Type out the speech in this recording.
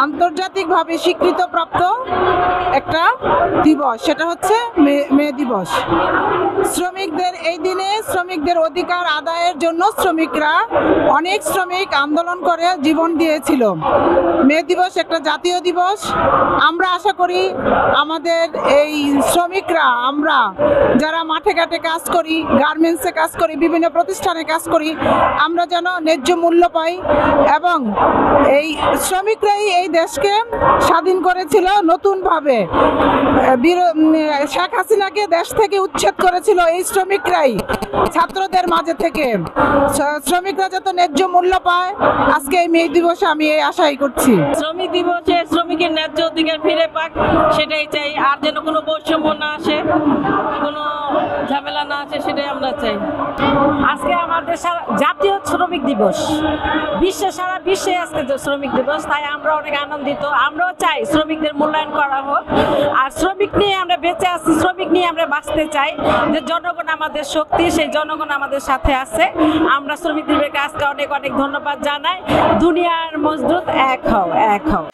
আন্তর্জাতিকভাবে স্বীকৃতপ্রাপ্ত একটা দিবস, সেটা হচ্ছে মে দিবস। শ্রমিকদের এই দিনে শ্রমিকদের অধিকার আদায়ের জন্য শ্রমিকরা অনেক শ্রমিক আন্দোলন করে জীবন দিয়েছিল। মে দিবস একটা জাতীয় দিবস। আমরা আশা করি আমাদের এই শ্রমিকরা, আমরা যারা মাঠে ঘাটে কাজ করি, গার্মেন্টসে কাজ করি, বিভিন্ন প্রতিষ্ঠানে কাজ করি, আমরা যেন ন্যায্য মূল্য পাই। এবং এই শ্রমিকরাই এই দেশকে স্বাধীন করেছিল নতুনভাবে। শেখ হাসিনাকে দেশ থেকে উচ্ছেদ করেছিল এই শ্রমিকরাই, ছাত্রদের মাঝে থেকে। শ্রমিকরা যত ন্যায্য মূল্য পায়, আজকে এই মে দিবসে আমি এই আশাই করছি। শ্রমিক দিবসে শ্রমিকের ন্যায্য অধিকার ফিরে পাক, সেটাই চাই। আর যেন কোনো বৈষম্য না আসে, কোনো ঝামেলা না আসে, সেটাই আমরা চাই। আজকে আমাদের জাতীয় শ্রমিক দিবস, সারা বিশ্বে আজকে শ্রমিক দিবস, তাই আমরা অনেক আনন্দিত। আমরাও চাই শ্রমিকদের মূল্যায়ন করা হোক। আর শ্রমিক নিয়ে আমরা বেঁচে আছি, শ্রমিক নিয়ে আমরা বাঁচতে চাই। যে জনগণ আমাদের শক্তি, সেই জনগণ আমাদের সাথে আছে। আমরা শ্রমিকদের আজকে অনেক অনেক ধন্যবাদ জানাই। দুনিয়ার মজদুর এক হও, এক হও।